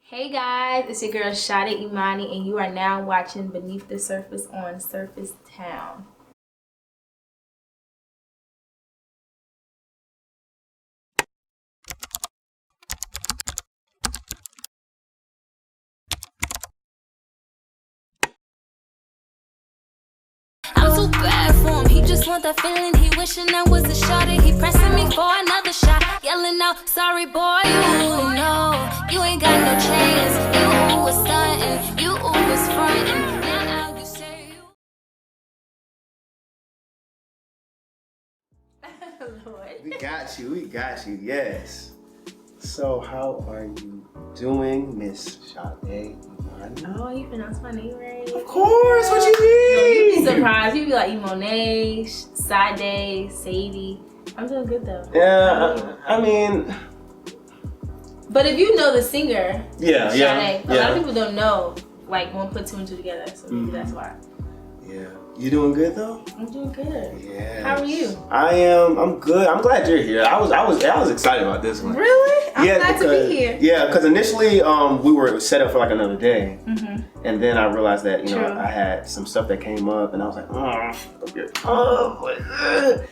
Hey guys, it's your girl Sade Emoni, and you are now watching Beneath the Surface on Surface Town. I'm too bad for him, he just want that feeling. He wishing I was a shorty. He pressing me for another shot, yelling out, sorry boy, you know you ain't got no chance. You was stunting, you was fronting. Now you say you. Lord. We got you, yes. So how are you doing, Miss Sade Emoni? Oh, you pronounce my name right? Of course, what you No, you'd be mean? surprised. You'd be like Emoni, Sade, Sadie. I'm doing good though. Yeah, I mean, But if you know the singer, yeah. Sade, a lot of people don't know, like, won't put two and two together, so maybe that's why. Yeah. You doing good though? I'm doing good. Yeah. How are you? I'm good. I'm glad you're here. I was excited about this one. Really? I'm glad to be here. Yeah, because initially we were set up for like another day, and then I realized that True. I had some stuff that came up, and I was like,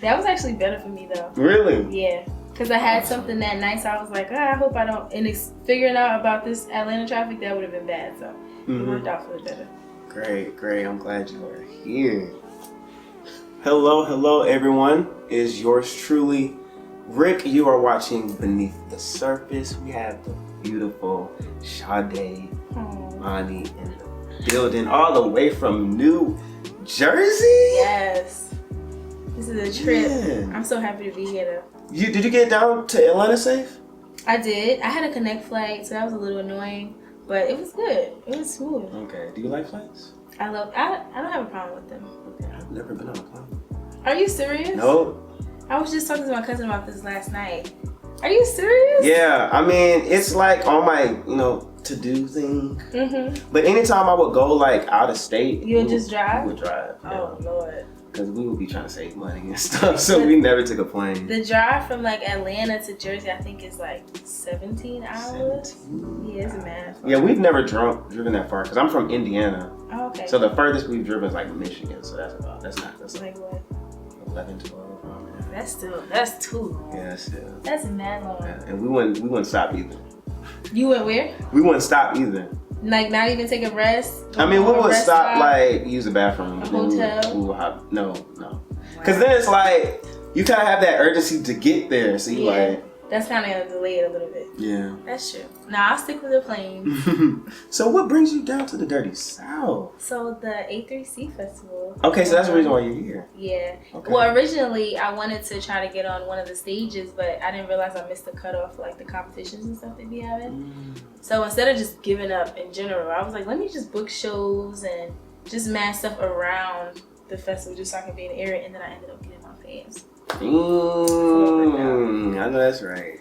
That was actually better for me though. Really? Yeah. Because I had something that night, so I was like, I hope I don't. And figuring out about this Atlanta traffic, that would have been bad. So it worked out for the better. Great. I'm glad you are here. Hello, everyone. Is yours truly, Rick. You are watching Beneath the Surface. We have the beautiful Sade Emoni in the building, all the way from New Jersey. Yes. This is a trip. Yeah. I'm so happy to be here though. Did you get down to Atlanta safe? I did. I had a connect flight, so that was a little annoying. But it was good. It was smooth. Okay. Do you like flights? I don't have a problem with them. Okay. I've never been on a plane. Are you serious? No. I was just talking to my cousin about this last night. Are you serious? Yeah. I mean, it's like on my, to-do thing. But anytime I would go like out of state, You would just drive? We would drive. Oh Lord. Because we would be trying to save money and stuff, so we never took a plane. The drive from like Atlanta to Jersey, I think, is like 17 hours. 17. Yeah, it's mad. Yeah, we've never driven that far because I'm from Indiana. Oh, okay. So the furthest we've driven is like Michigan. So that's like what? 11, 12. That's too. Yeah, that's still. That's mad long. Yeah. And we wouldn't stop either. You went where? We wouldn't stop either. Like not even take a rest? I mean, we Or a would rest stop stop? like use the bathroom. A Then hotel? we would hop. No. Because then it's like you kind of have that urgency to get there. So you That's kind of delayed a little bit. yeah. That's true. Now I'll stick with the plane. So what brings you down to the dirty South? So the A3C festival. Okay, so that's the reason why you're here. Yeah. Okay. Well, originally I wanted to try to get on one of the stages, but I didn't realize I missed the cutoff for like the competitions and stuff they be having. So instead of just giving up in general, I was like, let me just book shows and just mad stuff around the festival just so I can be in the area. And then I ended up getting my fans. I know that's right.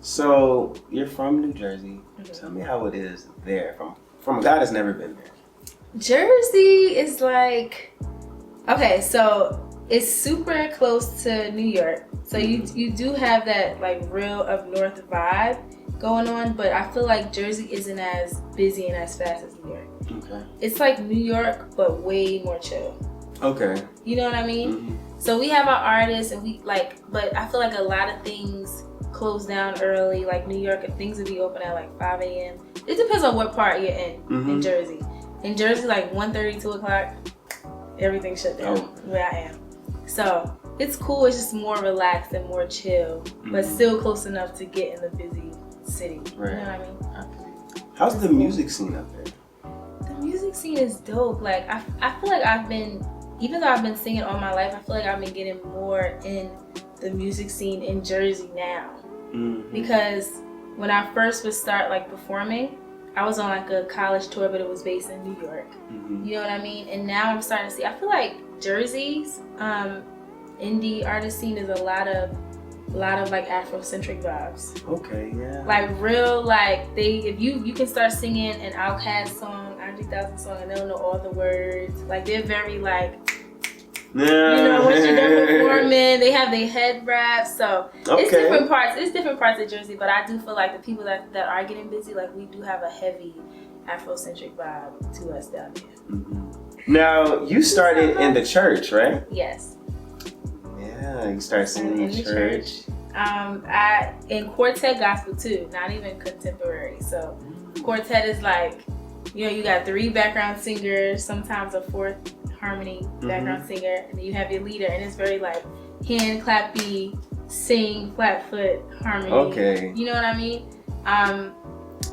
So you're from New Jersey. Tell me how it is there from a guy that's never been there. Jersey is like, okay, so it's super close to New York. So you do have that like real up north vibe going on, but I feel like Jersey isn't as busy and as fast as New York. Okay. It's like New York, but way more chill. Okay. You know what I mean? So we have our artists and but I feel like a lot of things close down early. Like New York, things will be open at like 5 a.m. It depends on what part you're in Jersey. In Jersey, like 1:30, 2 o'clock, everything shut down where I am. So it's cool. It's just more relaxed and more chill, but still close enough to get in the busy city. Right. You know what I mean? How's the music scene up there? The music scene is dope. Like I feel like even though I've been singing all my life, I feel like I've been getting more in the music scene in Jersey now. Because when I first would start like performing, I was on like a college tour, but it was based in New York. You know what I mean? And now I'm starting to see, I feel like Jersey's indie artist scene is a lot of like Afrocentric vibes. Okay, yeah. Like real, like if you can start singing an Outkast song, Andre 3000 song, and they'll know all the words. Like they're very like once you're done performing, they have their head wraps. So it's different parts. It's different parts of Jersey, but I do feel like the people that are getting busy, like we do have a heavy Afrocentric vibe to us down here. Mm-hmm. Now you started in the church, right? Yes. Yeah, you started singing in the church. I in quartet gospel too, not even contemporary. So quartet is like, you got 3 background singers, sometimes a 4th harmony background singer, and then you have your leader, and it's very like hand clappy, sing, flat foot harmony. Okay. You know what I mean?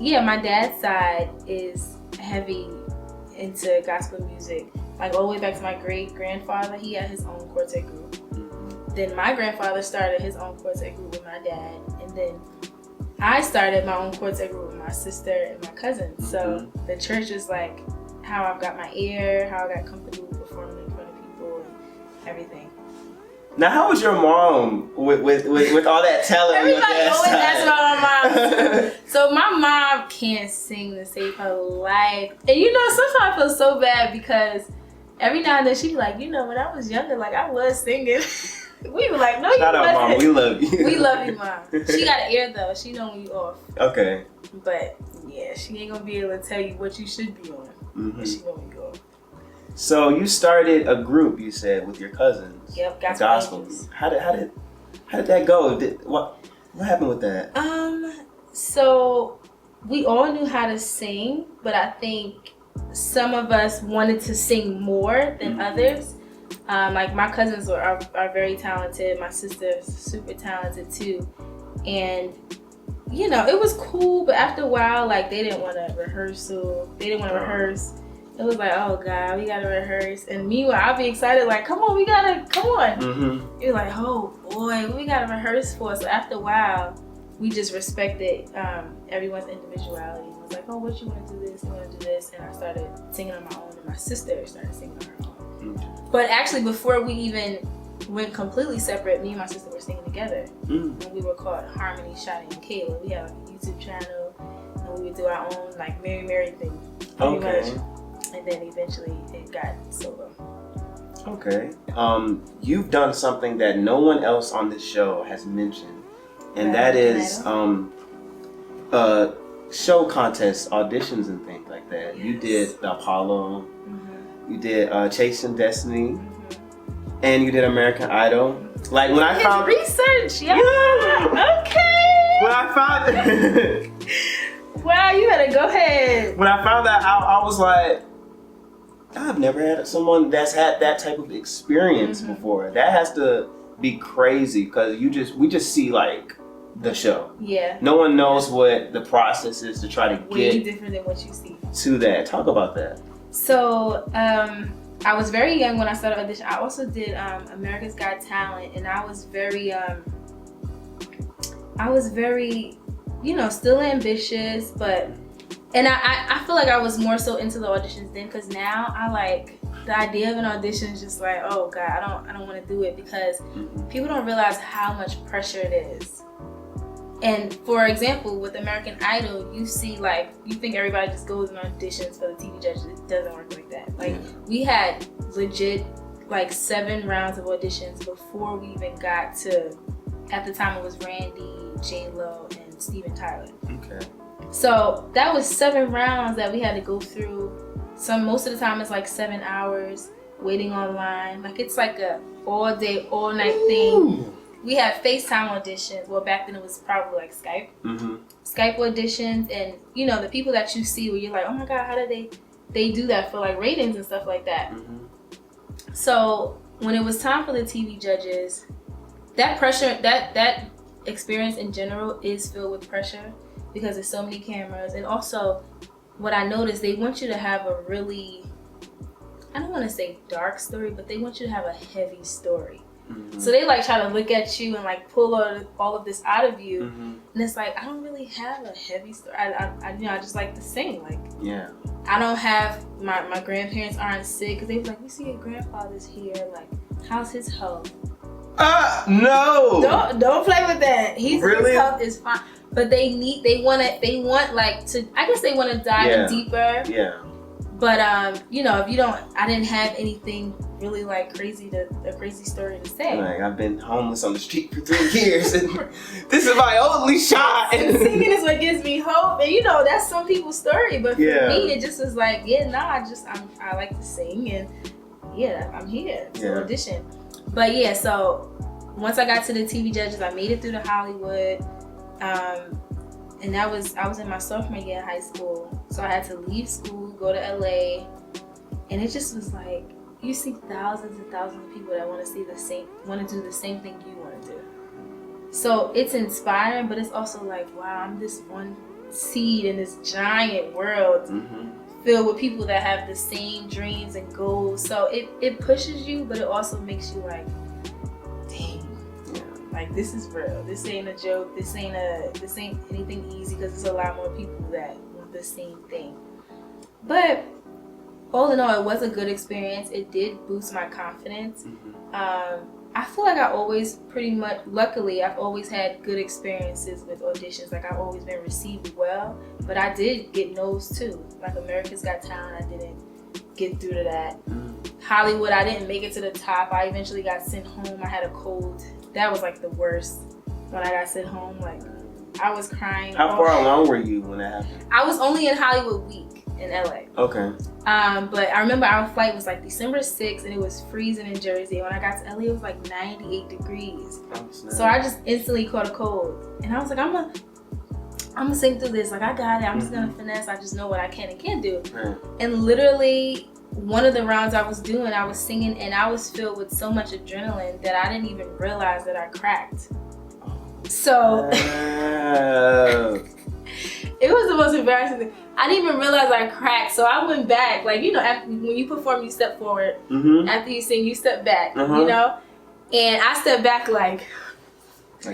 Yeah, my dad's side is heavy into gospel music. Like all the way back to my great grandfather, he had his own quartet group. Then my grandfather started his own quartet group with my dad, and then I started my own quartet group with my sister and my cousins. So the church is like how I've got my ear, how I got comfortable performing in front of people and everything. Now, how was your mom with all that talent? Everybody always asks about my mom. So my mom can't sing to save her life. And sometimes I feel so bad because every now and then she be like, when I was younger, like I was singing. We were like, no, you wasn't. Shout out, Mom. We love you. We love you, Mom. She got an ear though. She know when you off. Okay. But yeah, she ain't gonna be able to tell you what you should be on. But she know when you off. So you started a group, you said, with your cousins. Yep, gospel. How did that go? What happened with that? So we all knew how to sing, but I think some of us wanted to sing more than others. Like my cousins are very talented. My sister's super talented too. And it was cool, but after a while, like they didn't want to rehearse. It was like, oh God, we gotta rehearse. And meanwhile, I'll be excited, like, come on. You're like, oh boy, what we gotta rehearse for? So after a while, we just respected everyone's individuality. It was like, oh, what you wanna do this, you wanna do this. And I started singing on my own, and my sister started singing on her own. But actually, before we even went completely separate, me and my sister were singing together. And we were called Harmony, Sade, and Kayla. We had like a YouTube channel, and we would do our own like Mary thing. Pretty much. And then eventually it got solo. Okay. You've done something that no one else on this show has mentioned, and that is show contests, auditions, and things like that. Yes. You did the Apollo. You did Chasing Destiny, and you did American Idol. Like when I found research, yeah. Okay. When I found wow, you better go ahead. When I found that out, I was like, I've never had someone that's had that type of experience before. That has to be crazy because we just see like the show. Yeah. No one knows what the process is to try to get way different than what you see to that. Talk about that. So I was very young when I started audition. I also did America's Got Talent, and I was very still ambitious, but I feel like I was more so into the auditions then, because now I like the idea of an audition is just like, oh God, I don't want to do it, because people don't realize how much pressure it is. And for example, with American Idol, you see like, you think everybody just goes and auditions for the TV judges. It doesn't work like that. Like we had legit like 7 rounds of auditions before we even got to, at the time it was Randy, J-Lo, and Steven Tyler. Okay. So that was 7 rounds that we had to go through. Most of the time it's like 7 hours waiting online. Like it's like a all day, all night thing. We had FaceTime auditions. Well, back then it was probably like Skype. Skype auditions, and the people that you see where you're like, oh my God, how did they do that for like ratings and stuff like that. So when it was time for the TV judges, that pressure, that experience in general is filled with pressure because there's so many cameras. And also what I noticed, they want you to have a really, I don't want to say dark story, but they want you to have a heavy story. So they like try to look at you and like pull all of this out of you, and it's like, I don't really have a heavy story. I just like to sing. Like, I don't have my grandparents aren't sick, because they were like, we see your grandfather's here. Like, how's his health? No. Don't play with that. His health is fine, but they want like to. I guess they want to dive in deeper. Yeah. But if you don't, I didn't have anything really like a crazy story to say. Like, I've been homeless on the street for 3 years, and this is my only shot. And singing is what gives me hope, and you know that's some people's story. But for me, it just was like, I like to sing, and I'm here to audition. But yeah, so once I got to the TV judges, I made it through to Hollywood, and I was in my sophomore year of high school, so I had to leave school, go to LA, and it just was like, you see thousands and thousands of people that want to do the same thing you want to do. So it's inspiring, but it's also like, wow, I'm this one seed in this giant world filled with people that have the same dreams and goals. So it pushes you, but it also makes you like, dang, like this is real. This ain't a joke. This ain't anything easy, because there's a lot more people that want the same thing. But all in all, it was a good experience. It did boost my confidence. I feel like luckily, I've always had good experiences with auditions. Like, I've always been received well, but I did get no's too. Like America's Got Talent, I didn't get through to that. Hollywood, I didn't make it to the top. I eventually got sent home. I had a cold. That was like the worst when I got sent home. Like, I was crying. How far along were you when that happened? I was only in Hollywood week in LA. Okay. But I remember our flight was like December 6th, and it was freezing in Jersey. When I got to LA, it was like 98 degrees. So I just instantly caught a cold, and I was like, I'm gonna sing through this. Like, I got it. I'm just gonna finesse. I just know what I can and can't do. And literally, one of the rounds I was doing, I was singing, and I was filled with so much adrenaline that I didn't even realize that I cracked. So it was the most embarrassing thing. I didn't even realize I cracked, so I went back. Like, you know, when you perform, you step forward. After you sing, you step back. You know, and I stepped back like I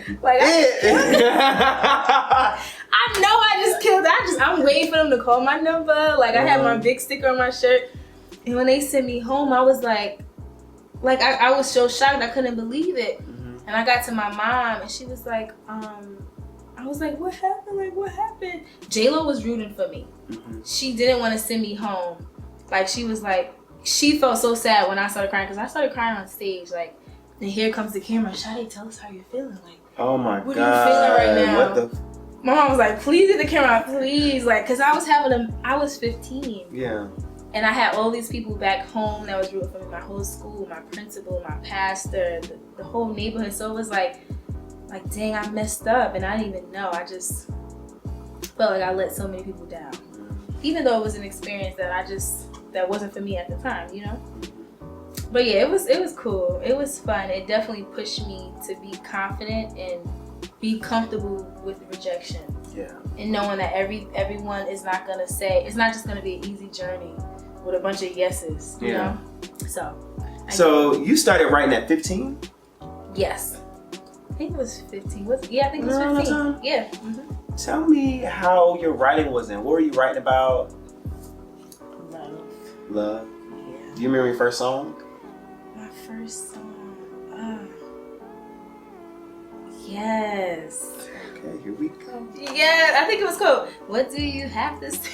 know I just killed. I'm waiting for them to call my number. Like, I had my big sticker on my shirt, and when they sent me home, I was like I was so shocked, I couldn't believe it. And I got to my mom, and she was like, I was like, what happened? Like, what happened? J-Lo was rooting for me. She didn't want to send me home. Like, she was like, she felt so sad when I started crying, because I started crying on stage. Like, and here comes the camera. Sade, tell us how you're feeling. Like, oh my God. What are you feeling right now? My mom was like, please get the camera out, please. Like, because I was 15. Yeah. And I had all these people back home that was rooting for me, my whole school, my principal, my pastor, the whole neighborhood. So it was like, dang, I messed up, and I didn't even know. I just felt like I let so many people down. Even though it was an experience that wasn't for me at the time, you know? But yeah, it was cool. It was fun. It definitely pushed me to be confident and be comfortable with rejection. Yeah. And knowing that everyone is not gonna say, it's not just gonna be an easy journey with a bunch of yeses, you know? So you started writing at 15? Yes. I think it was 15. I think it was 15. Yeah. Tell me how your writing was then. What were you writing about? Love. Yeah. Do you remember your first song? My first song. Yes. Okay, here we go. Yeah, I think it was called What Do You Have to Say?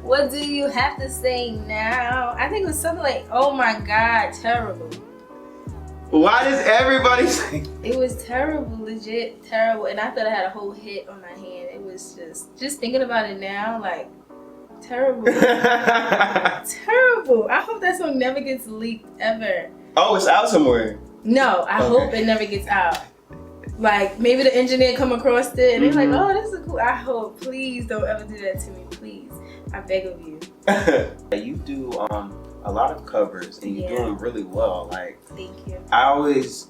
What do you have to say now? I think it was something like, oh my God, terrible. Why does everybody say? It was terrible, legit terrible. And I thought I had a whole hit on my hand. It was just thinking about it now, like, terrible. Terrible. I hope that song never gets leaked ever. Oh, it's out somewhere. No, I hope it never gets out. Like, maybe the engineer come across it and they're like, oh, this is cool. I hope, please don't ever do that to me, please. I beg of you. You do a lot of covers, and you do them really well. Like, thank you. I always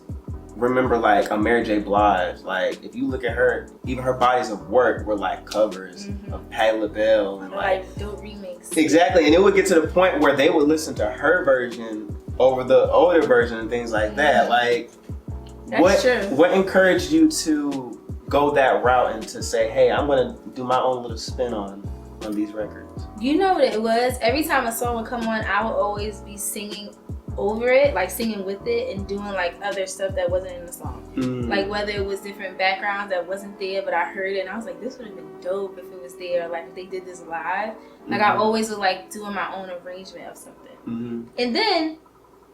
remember like a Mary J. Blige. Like, if you look at her, even her bodies of work were like covers of Patti LaBelle and like dope remix. Exactly, and it would get to the point where they would listen to her version over the older version and things like that. Like, that's true. What encouraged you to go that route and to say, hey, I'm gonna do my own little spin on these records? You know what it was? Every time a song would come on, I would always be singing over it, like singing with it and doing like other stuff that wasn't in the song. Like whether it was different backgrounds that wasn't there, but I heard it and I was like, this would have been dope if it was there. Like if they did this live. Like I always was like doing my own arrangement of something. And then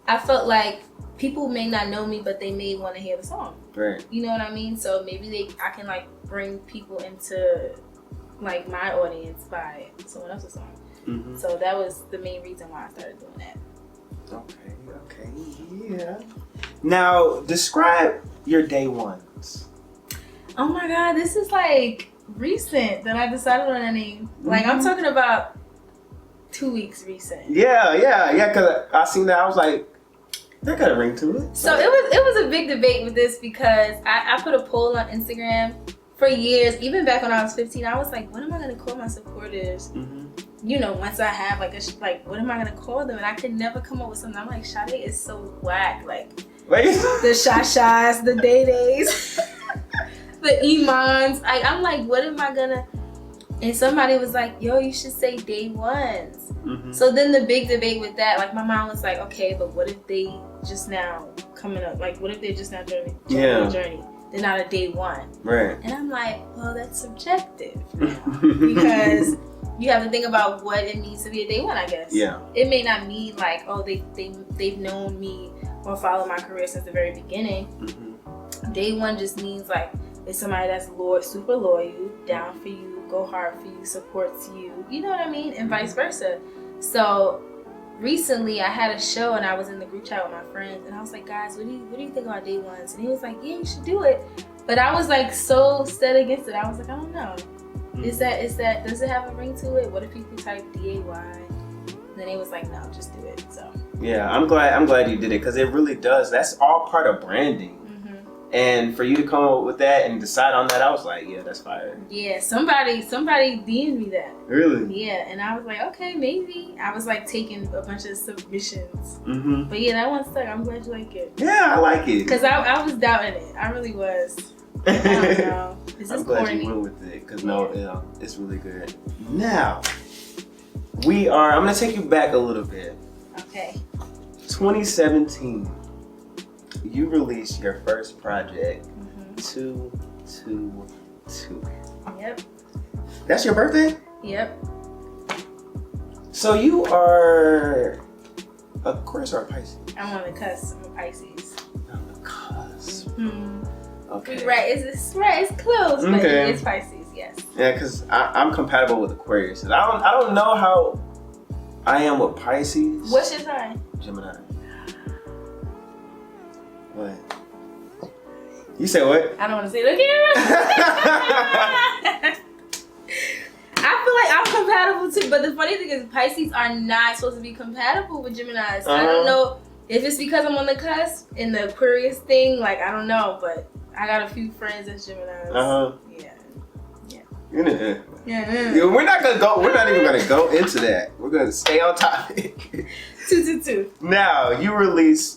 I felt like people may not know me, but they may want to hear the song. Right. You know what I mean? So maybe I can like bring people into like my audience by someone else's song. So that was the main reason why I started doing that. Okay, yeah. Now, describe your day ones. Oh my God, this is like recent that I decided on a name. Like I'm talking about 2 weeks recent. Yeah, because I seen that, I was like, that got a ring to it. So it was a big debate with this because I put a poll on Instagram for years, even back when I was 15. I was like, what am I gonna call my supporters? You know, once I have like what am I gonna call them? And I could never come up with something. I'm like, Sade is so whack. Like the Shashas, the Day Days, the Imans. I'm like, what am I gonna? And somebody was like, yo, you should say Day Ones. So then the big debate with that, like my mom was like, okay, but what if they just now coming up? Like, what if they're just now joining the journey? They're not a day one. Right. And I'm like, well, that's subjective now. Because you have to think about what it means to be a day one, I guess. Yeah. It may not mean like, oh, they've known me or followed my career since the very beginning. Day one just means like, it's somebody that's super loyal, down for you, go hard for you, supports you. You know what I mean? And vice versa. So recently I had a show and I was in the group chat with my friends and I was like, guys, what do you think about day ones? And he was like, yeah, you should do it. But I was like so set against it. I was like, I don't know. Is that does it have a ring to it? What if people type DAY? And then he was like, no, just do it. So yeah, I'm glad you did it because it really does. That's all part of branding. And for you to come up with that and decide on that, I was like, yeah, that's fire. Yeah, somebody DM'd me that. Really? Yeah, and I was like, okay, maybe. I was like taking a bunch of submissions. But yeah, that one stuck. I'm glad you like it. Yeah, I like it. Because I was doubting it. I really was. I don't know. I'm glad you went with it because it's really good. Now, I'm going to take you back a little bit. Okay. 2017. You released your first project, 222. Yep. That's your birthday? Yep. So you are Aquarius or a Pisces? I'm on the cusp. I'm a Pisces. On the cusp. Okay. Right. It's close, but it's Pisces. Yes. Yeah, because I'm compatible with Aquarius. I don't know how I am with Pisces. What's your sign? Gemini. What? You said what? I don't want to say it again. I feel like I'm compatible too, but the funny thing is Pisces are not supposed to be compatible with Geminis. I don't know if it's because I'm on the cusp in the Aquarius thing. Like I don't know, but I got a few friends that's Geminis. Yeah. We're not even gonna go into that. We're gonna stay on topic. 222. Now you released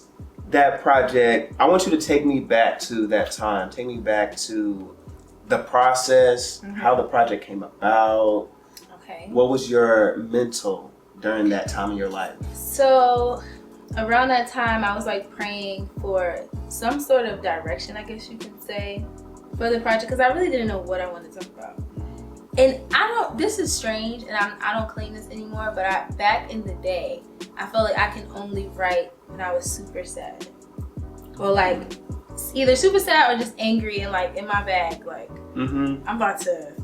that project. I want you to take me back to that time. Take me back to the process, how the project came about. Okay. What was your mental during that time in your life? So around that time, I was like praying for some sort of direction, I guess you can say, for the project because I really didn't know what I wanted to talk about. And this is strange, and I don't claim this anymore, but back in the day, I felt like I can only write when I was super sad. Or like, either super sad or just angry and like in my bag, like, I'm about to.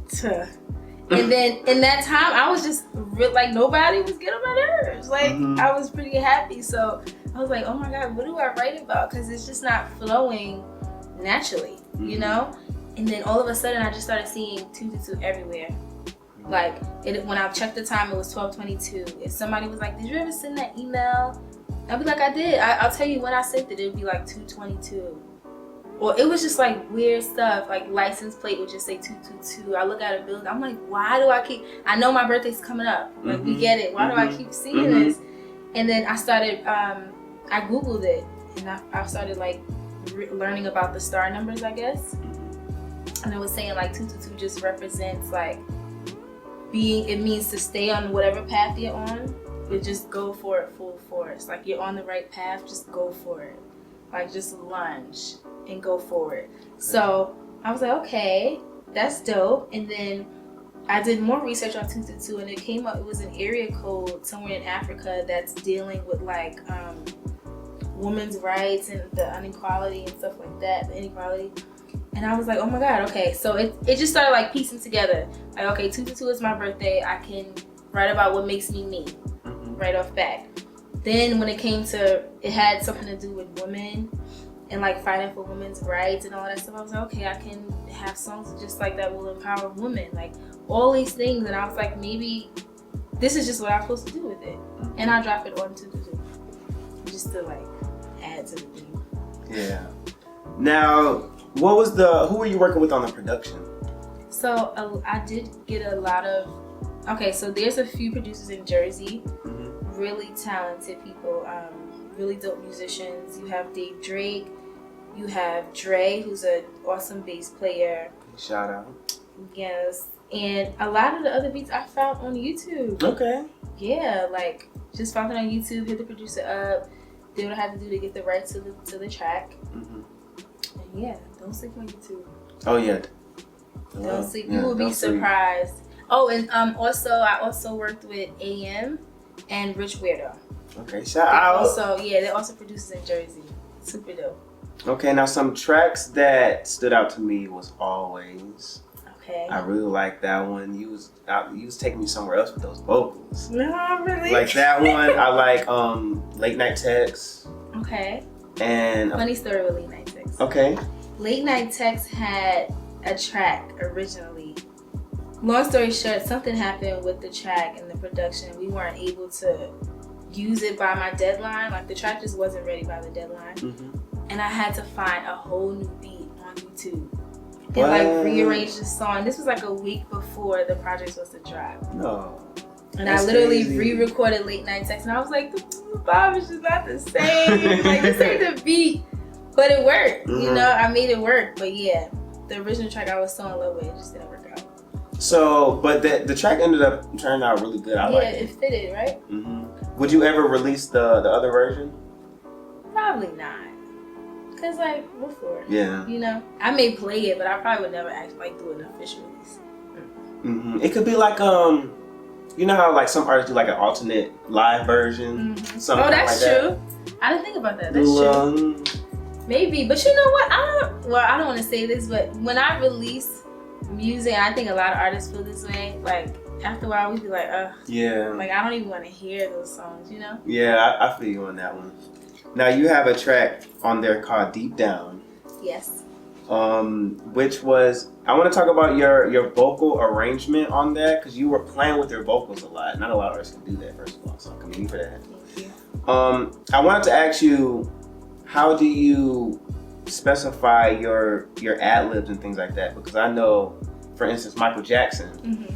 And then in that time, I was just like, nobody was getting on my nerves. Like, I was pretty happy. So I was like, oh my God, what do I write about? Because it's just not flowing naturally, you know? And then all of a sudden, I just started seeing 222 everywhere. Like, when I checked the time, it was 12:22. If somebody was like, did you ever send that email? I'd be like, I did. I'll tell you when I sent it, it'd be like 222. Or it was just like weird stuff. Like, license plate would just say 222. I look at a building. I'm like, why do I I know my birthday's coming up. Like, we get it. Why do I keep seeing this? And then I started, I Googled it. And I started like learning about the star numbers, I guess. And it was saying like 222 just represents like it means to stay on whatever path you're on, but just go for it full force. Like you're on the right path, just go for it. like just lunge and go forward. So I was like, okay, that's dope. And then I did more research on 222, and it came up, it was an area code somewhere in Africa that's dealing with like women's rights and the inequality and stuff like that, the inequality. And I was like, oh my God, okay. So it just started like piecing together. Like, okay, 222 is my birthday. I can write about what makes me me right off bat. Then when it came to, it had something to do with women and like fighting for women's rights and all that stuff. I was like, okay, I can have songs just like that will empower women. Like all these things. And I was like, maybe this is just what I'm supposed to do with it. And I dropped it on 222 just to like add to the thing. Yeah. Now, who were you working with on the production? So I did get a lot of, okay, so there's a few producers in Jersey, really talented people, really dope musicians. You have Dave Drake, you have Dre, who's an awesome bass player. Shout out. Yes. And a lot of the other beats I found on YouTube. Okay. Yeah, like just found it on YouTube, hit the producer up, did what I had to do to get the rights to the track. And yeah, don't sleep on YouTube. Oh yeah. Don't sleep. You will be surprised. Oh, and I also worked with AM and Rich Weirdo. Okay, shout out. They're also producers in Jersey. Super dope. Okay, now some tracks that stood out to me was Always. Okay. I really like that one. You was taking me somewhere else with those vocals. No, really. Like that one. I like Late Night Text. Okay. And funny story with Late Night Text. Okay. Late Night Text had a track originally. Long story short, something happened with the track and the production. We weren't able to use it by my deadline. Like the track just wasn't ready by the deadline. And I had to find a whole new beat on YouTube and like rearrange the song. This was like a week before the project was supposed to drop. No. And I literally re-recorded Late Night Text, and I was like, the vibe is just not the same. Like this ain't the beat, but it worked. You know, I made it work. But yeah, the original track I was so in love with, it just didn't work out. So, but the track ended up turning out really good. I like it. It fitted, right? Would you ever release the other version? Probably not. Cause like, what for? Yeah. You know, I may play it, but I probably would never actually like do an official release. It could be like you know how like some artists do like an alternate live version. Something oh, that's like true. I didn't think about that. That's true. Maybe, but you know what? I don't want to say this, but when I release music, I think a lot of artists feel this way. Like after a while, we be like, yeah. Like I don't even want to hear those songs, you know? Yeah, I feel you on that one. Now you have a track on there called Deep Down. Yes. Which was, I want to talk about your vocal arrangement on that, because you were playing with your vocals a lot. Not a lot of artists can do that, first of all, so I commend you for that. Thank you. I wanted to ask you, how do you specify your ad-libs and things like that? Because I know, for instance, Michael Jackson,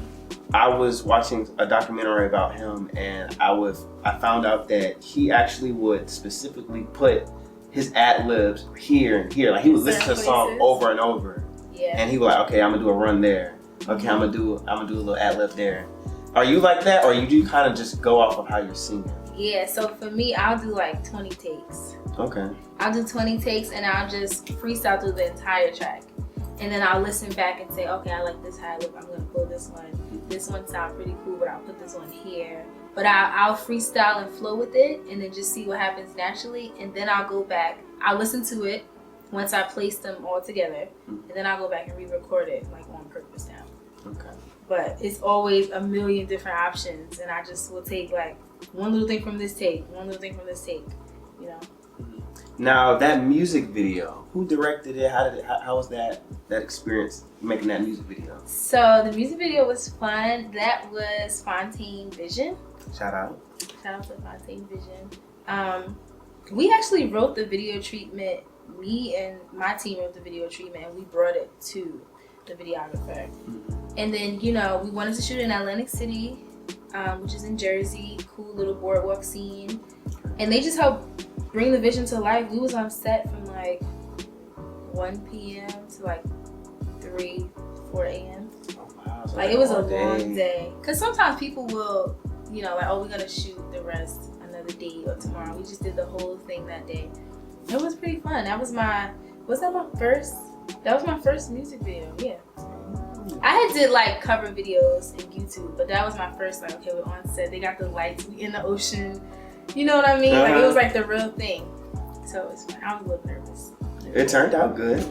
I was watching a documentary about him, and I found out that he actually would specifically put his ad-libs here and here. Like he would listen to a song over and over. Yeah. And he was like, okay, I'm gonna do a run there. Okay, I'm gonna do a little ad-lib there. Are you like that, or you do kind of just go off of how you're singing? Yeah, so for me, I'll do like 20 takes. Okay. I'll do 20 takes and I'll just freestyle through the entire track. And then I'll listen back and say, okay, I like this ad-lib, I'm gonna pull this one. This one sounds pretty cool, but I'll put this one here. But I'll freestyle and flow with it and then just see what happens naturally. And then I'll go back, I'll listen to it once I place them all together. And then I'll go back and re-record it like on purpose now. Okay. But it's always a million different options, and I just will take like one little thing from this take, one little thing from this take, you know. Now that music video, who directed it? How was that experience making that music video? So the music video was fun. That was Fontaine Vision. Shout out to Fontaine Vision. We actually wrote the video treatment. Me and my team wrote the video treatment, and we brought it to the videographer. And then, you know, we wanted to shoot in Atlantic City, which is in Jersey, cool little boardwalk scene. And they just helped bring the vision to life. We was on set from like 1 p.m. to like 3, 4 a.m. Oh, wow. So like it was a long day. Cause sometimes people will, you know, like, oh, we're gonna shoot the rest another day or tomorrow. We just did the whole thing that day. It was pretty fun. That was my first music video. Yeah. I had did like cover videos in YouTube, but that was my first like, okay, we're on set. They got the lights, we in the ocean. You know what I mean? Like it was like the real thing. So it's fun. I was a little nervous. It turned out good.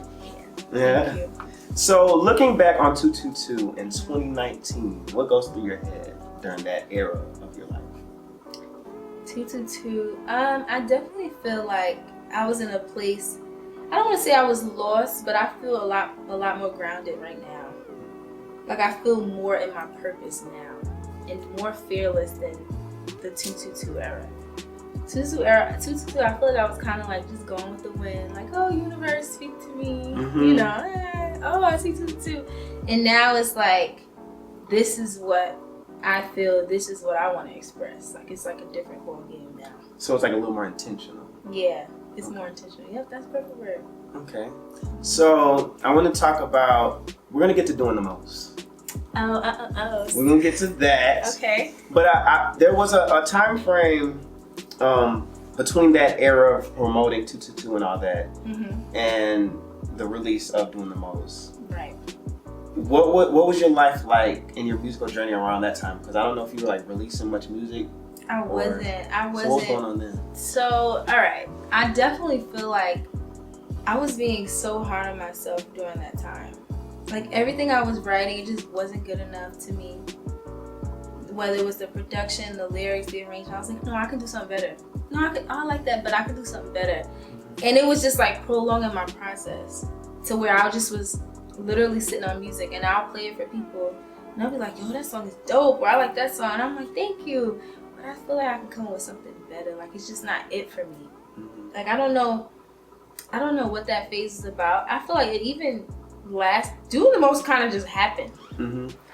Yeah. Thank you. So looking back on 222 in 2019, what goes through your head during that era of your life? 222. I definitely feel like I was in a place. I don't want to say I was lost, but I feel a lot more grounded right now. Like I feel more in my purpose now, and more fearless than the 222 era. 222, I feel like I was kind of like just going with the wind, like, oh, universe, speak to me, you know, oh, I see 222. And now it's like, this is what I feel, this is what I want to express. Like, it's like a different ball game now. So it's like a little more intentional. Yeah, it's more intentional. Yep, that's perfect word. Okay. So I want to talk about, we're going to get to doing the most. Oh. We're going to get to that. Okay. But there was a time frame between that era of promoting 222 and all that, and the release of Doing the Most. Right. What was your life like in your musical journey around that time? Because I don't know if you were like releasing much music. I wasn't. So what's going on then? So, all right. I definitely feel like I was being so hard on myself during that time. Like everything I was writing, it just wasn't good enough to me. Whether it was the production, the lyrics, the arrangement, I was like, no, I can do something better. No, I like that, but I can do something better. And it was just like prolonging my process to where I just was literally sitting on music, and I'll play it for people, and I'll be like, yo, that song is dope, or I like that song, and I'm like, thank you. But I feel like I can come up with something better. Like it's just not it for me. Like I don't know what that phase is about. I feel like it even Doing the Most kind of just happened.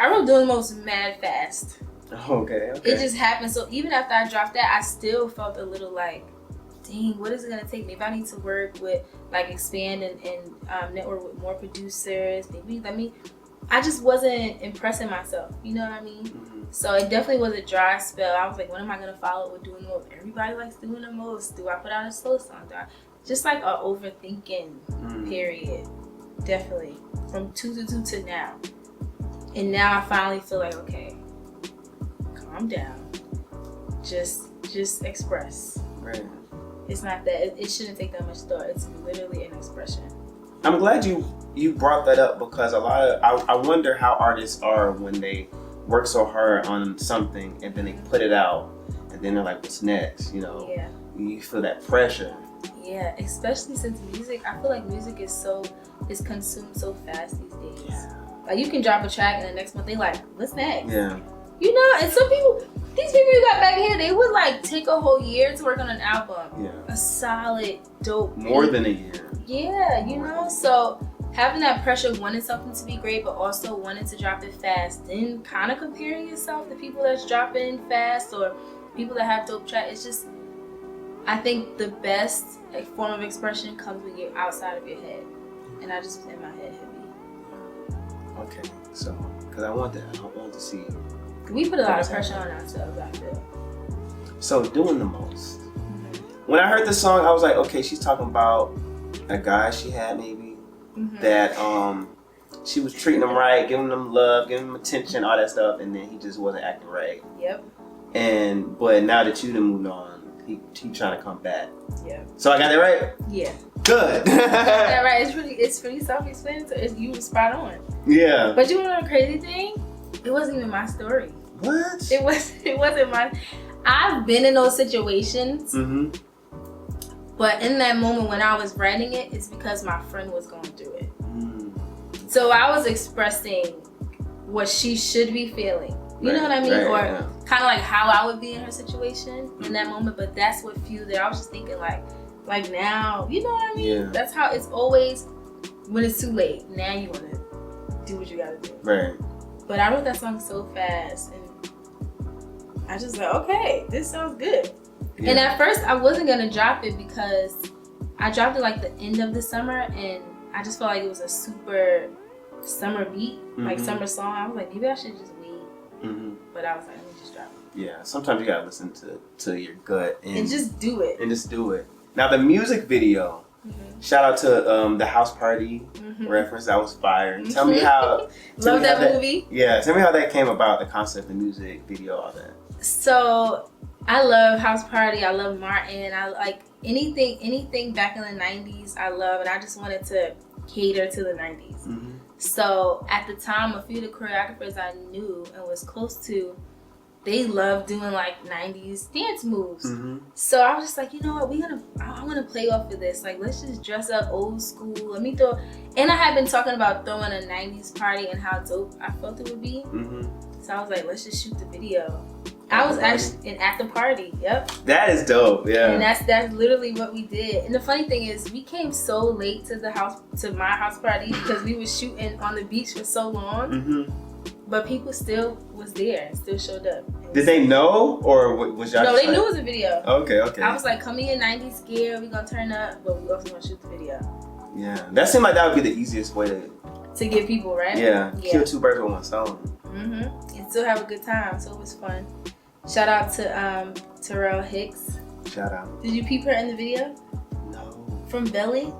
I wrote Doing the Most mad fast. Okay. It just happened. So even after I dropped that, I still felt a little like, dang, what is it gonna take me? If I need to work with, like, expand and network with more producers, maybe I just wasn't impressing myself. You know what I mean? So it definitely was a dry spell. I was like, when am I gonna follow with Doing the Most? Everybody likes Doing the Most. Do I put out a slow song? Just like a overthinking period. Definitely. From 222 to now. And now I finally feel like, okay, calm down. Just express. Right. It's not that. It shouldn't take that much thought. It's literally an expression. I'm glad you brought that up, because I wonder how artists are when they work so hard on something and then they put it out and then they're like, what's next? You know, you feel that pressure. Yeah, especially since music, I feel like music is consumed so fast these days. Yeah. Like you can drop a track and the next month they like, what's next? Yeah. You know, and some people, these people you got back here, they would like take a whole year to work on an album. Yeah. A solid, dope. More than a year. Yeah, you know, so having that pressure, wanting something to be great, but also wanting to drop it fast, then kind of comparing yourself to people that's dropping fast or people that have dope tracks. It's just, I think the best form of expression comes when you're outside of your head. And I just was in my head heavy. Okay, so, because I want to see. We put a lot of pressure on ourselves, I feel. So, Doing the Most. When I heard the song, I was like, okay, she's talking about a guy she had maybe that she was treating him right, giving him love, giving him attention, all that stuff, and then he just wasn't acting right. Yep. But now that you done moved on, he trying to come back. Yeah. So I got that right? Yeah. Good. Yeah, right. It's pretty self-explanatory. You were spot on. Yeah. But you know the crazy thing? It wasn't even my story. What? It wasn't mine. I've been in those situations. But in that moment when I was writing it, it's because my friend was going through it. So I was expressing what she should be feeling. You know what I mean? Or kind of like how I would be in her situation in that moment. But that's what fueled it. I was just thinking like now, you know what I mean? Yeah. That's how it's always when it's too late. Now you want to do what you got to do. Right. But I wrote that song so fast, and I just like, okay, this sounds good. Yeah. And at first, I wasn't gonna drop it because I dropped it like the end of the summer, and I just felt like it was a super summer beat, like summer song. I was like, maybe I should just wait. But I was like, let me just drop it. Yeah, sometimes you gotta listen to your gut and just do it. And just do it. Now the music video. Shout out to the house party reference. That was fire. Tell me how. Love that movie. Yeah, tell me how that came about. The concept, the music video, all that. So I love house party. I love Martin. I like anything back in the 90s. I love, and I just wanted to cater to the 90s. So at the time, a few of the choreographers I knew and was close to, they loved doing like 90s dance moves. So I was just like, you know what, I want to play off of this. Like, let's just dress up old school. Let me throw, and I had been talking about throwing a 90s party and how dope I felt it would be. So I was like, let's just shoot the video. I was actually at the party. Yep. That is dope. Yeah. And that's literally what we did. And the funny thing is, we came so late to my house party because we were shooting on the beach for so long. But people still was there and still showed up. Did they know, or was y'all? No, they knew it was a video. Okay. I was like, come in 90s gear, we gonna turn up, but we also gonna shoot the video. Yeah, that seemed like that would be the easiest way to get people, right? Yeah. Kill two birds with one stone. And still have a good time, so it was fun. Shout out to Terrell Hicks. Shout out. Did you peep her in the video? No. From Belly?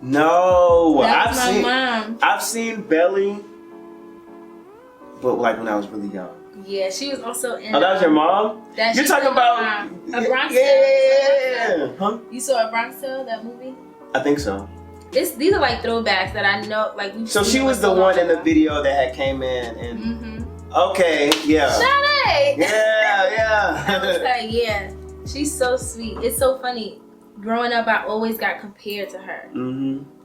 No. That was my mom. I've seen Belly, but like when I was really young. Yeah, she was also in. Oh, that was your mom? You're talking about A Bronx Tale? Yeah. Huh? You saw A Bronx Tale, that movie? I think so. These are like throwbacks that I know, like we've So she was the one in the video that had came in and. Okay, yeah. Sade! Yeah. I was like, yeah. She's so sweet. It's so funny. Growing up, I always got compared to her.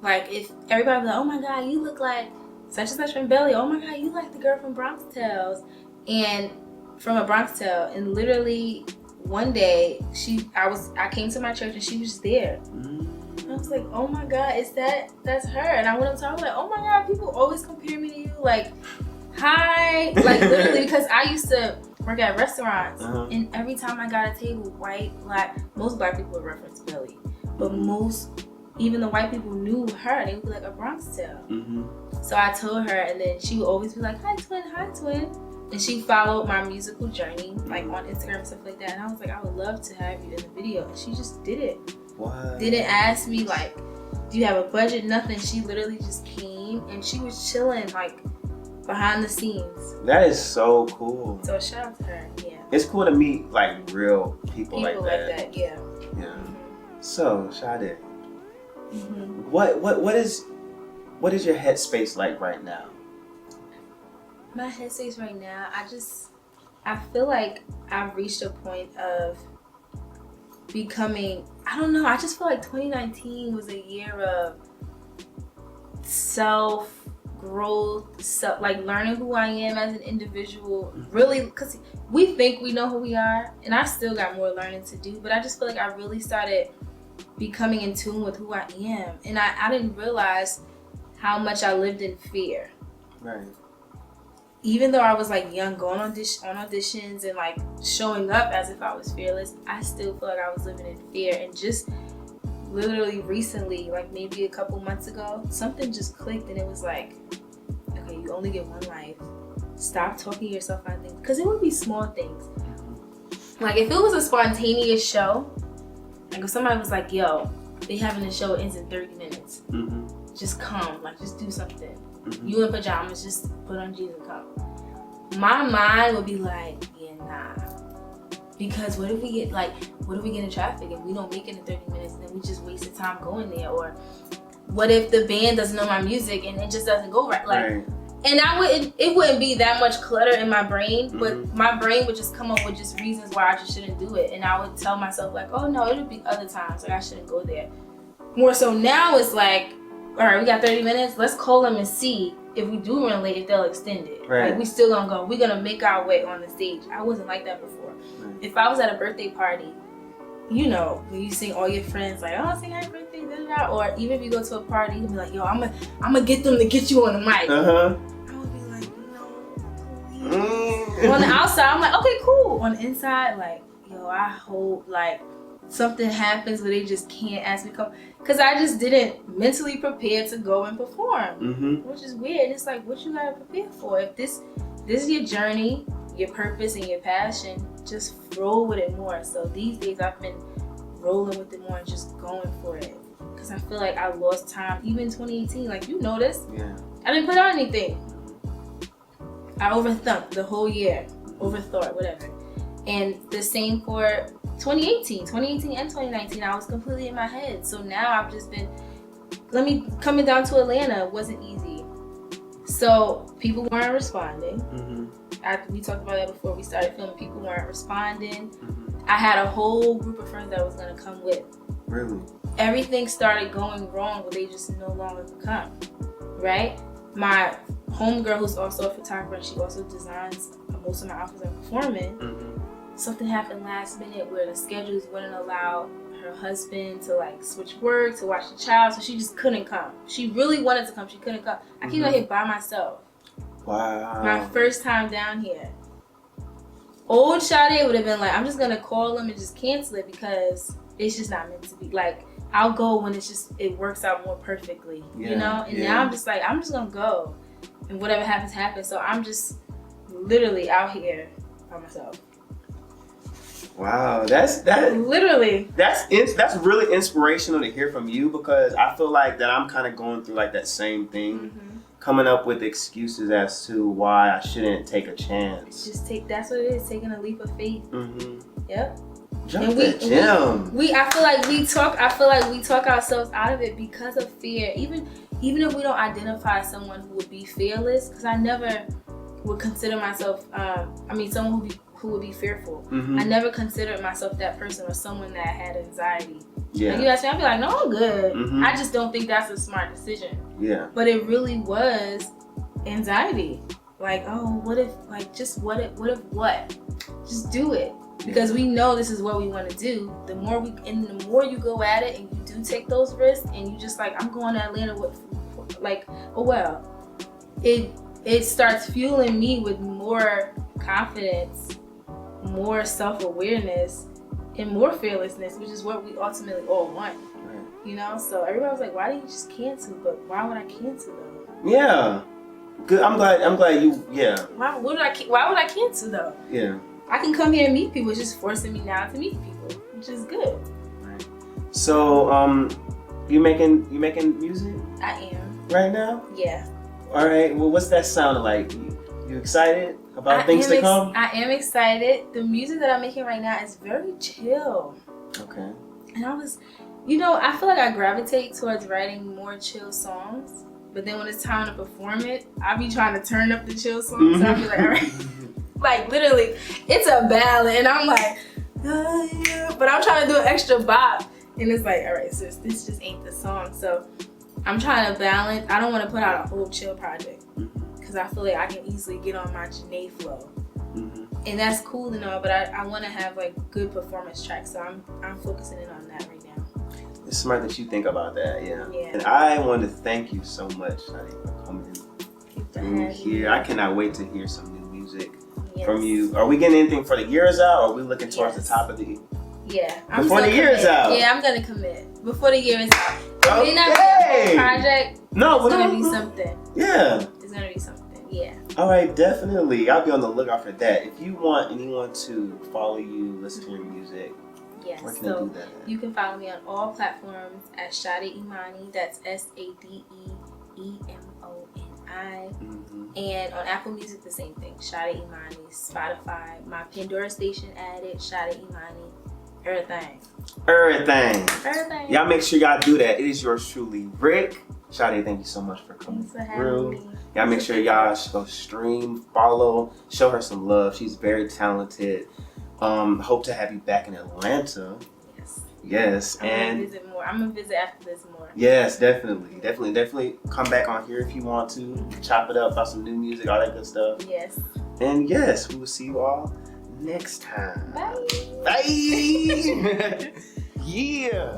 Like, if everybody was like, oh my God, you look like such and such from Belly. Oh my God, you like the girl from Bronx Tales. And from A Bronx Tale. And literally, one day, I came to my church and she was just there. And I was like, oh my God, that's her. And I went up to her, I was like, oh my God, people always compare me to you. Like, hi, like literally, because I used to work at restaurants, and every time I got a table, white, black, most black people would reference Belly, but even the white people knew her. They would be like, A Bronx Tale. So I told her, and then she would always be like, hi twin, and she followed my musical journey, like on Instagram and stuff like that. And I was like, I would love to have you in the video, and she just did it. What? Didn't ask me like, do you have a budget? Nothing. She literally just came, and she was chilling like behind the scenes. That is so cool. So shout out to her. Yeah. It's cool to meet like real people like that. Yeah. So Sade, what is your headspace like right now? My headspace right now, I feel like I've reached a point of becoming, I don't know, I just feel like 2019 was a year of self growth, like learning who I am as an individual, really, because we think we know who we are, and I still got more learning to do, but I just feel like I really started becoming in tune with who I am, and I didn't realize how much I lived in fear. Right. Even though I was like young, going on auditions and like showing up as if I was fearless, I still feel like I was living in fear. And just literally recently, like maybe a couple months ago, something just clicked, and it was like, okay, you only get one life. Stop talking yourself out of things, because it would be small things. Like if it was a spontaneous show, like if somebody was like, yo, they having a show, ends in 30 minutes. Just come, like just do something. You in pajamas, just put on jeans and come. My mind would be like, yeah, nah. Because what if we get in traffic and we don't make it in 30 minutes, and then we just wasted time going there? Or what if the band doesn't know my music and it just doesn't go right? Like, and it wouldn't be that much clutter in my brain, but my brain would just come up with just reasons why I just shouldn't do it. And I would tell myself like, oh no, it'll be other times, like I shouldn't go there. More so now it's like, all right, we got 30 minutes. Let's call them and see if we do run late, if they'll extend it. Like we still gonna go. We're gonna make our way on the stage. I wasn't like that before. If I was at a birthday party, you know, when you sing all your friends like, oh, sing happy birthday, da, da, da. Or even if you go to a party, you be like, yo, I'm gonna get them to get you on the mic. I would be like, no, please. On the outside, I'm like, okay, cool. On the inside, like, yo, I hope like something happens where they just can't ask me to come, because I just didn't mentally prepare to go and perform, which is weird. And it's like, what you gotta prepare for? If this is your journey, your purpose, and your passion, just roll with it more. So these days I've been rolling with it more and just going for it. Because I feel like I lost time, even 2018. Like, you noticed, I didn't put out anything. I overthunk the whole year, overthought, whatever. And the same for 2018 and 2019, I was completely in my head. So now I've just been, coming down to Atlanta wasn't easy. So people weren't responding. We talked about that before we started filming. People weren't responding. I had a whole group of friends that was gonna come with. Really? Everything started going wrong, but they just no longer could come, right? My homegirl, who's also a photographer, and she also designs most of my outfits I'm performing. Something happened last minute where the schedules wouldn't allow her husband to like switch work to watch the child, so she just couldn't come. She really wanted to come, she couldn't come. I came out here by myself. Wow. My first time down here. Old Sade would have been like, I'm just gonna call him and just cancel it because it's just not meant to be. Like, I'll go when it works out more perfectly, you know? And now I'm just like, I'm just gonna go. And whatever happens, happens. So I'm just literally out here by myself. Wow, that's really inspirational to hear from you, because I feel like that I'm kind of going through like that same thing, coming up with excuses as to why I shouldn't take a chance. That's what it is, taking a leap of faith. Yep. Jump the gym. I feel like we talk ourselves out of it because of fear. Even if we don't identify someone who would be fearless, because I never would consider myself someone who would be fearful. I never considered myself that person or someone that had anxiety. Like, you ask me, I'd be like, no, I'm good. I just don't think that's a smart decision. But it really was anxiety. Like, oh, what if what? Just do it. Because we know this is what we want to do. The more you go at it and you do take those risks and you just like, I'm going to Atlanta with, like, oh well. It starts fueling me with more confidence, more self-awareness, and more fearlessness, which is what we ultimately all want. You know? So everybody was like, why didn't you just cancel? But why would I cancel though? Yeah. Good. I'm glad you, Why would I cancel though? Yeah. I can come here and meet people. It's just forcing me now to meet people, which is good. Right. So, you making music? I am. Right now? Yeah. All right. Well, what's that sounding like? You excited about things to come? I am excited. The music that I'm making right now is very chill. Okay. And I feel like I gravitate towards writing more chill songs. But then when it's time to perform it, I be trying to turn up the chill songs. So I be like, all right. Like, literally, it's a ballad, and I'm like, but I'm trying to do an extra bop, and it's like, all right, sis, this just ain't the song. So I'm trying to balance. I don't want to put out a whole chill project because I feel like I can easily get on my Janae flow, and that's cool and all. But I want to have like good performance tracks, so I'm focusing in on that right now. It's smart that you think about that, yeah. And I want to thank you so much, Sade, for coming through here. I cannot wait to hear some new music. From you. Are we getting anything for the year is out, or are we looking towards the top of the year? Before the year is out. Yeah, I'm gonna commit. Before the year is out. It may not be a project. No, it's gonna be something. Yeah. It's gonna be something. Yeah. All right, definitely. I'll be on the lookout for that. If you want anyone to follow you, listen to your music, where can they do that? You can follow me on all platforms at Sade Emoni. That's SadeEmoni. And on Apple Music, the same thing. Sade Emoni. Spotify. My Pandora station added. Sade Emoni. Everything. Y'all make sure y'all do that. It is yours truly, Rick. Sade, thank you so much for coming through. Y'all make sure y'all go stream, follow, show her some love. She's very talented. Hope to have you back in Atlanta. Yes. I'm gonna visit more. I'm gonna visit after this more. Yes, definitely come back on here if you want to. Chop it up about some new music, all that good stuff. Yes. And yes, we will see you all next time. Bye. Bye. Yeah.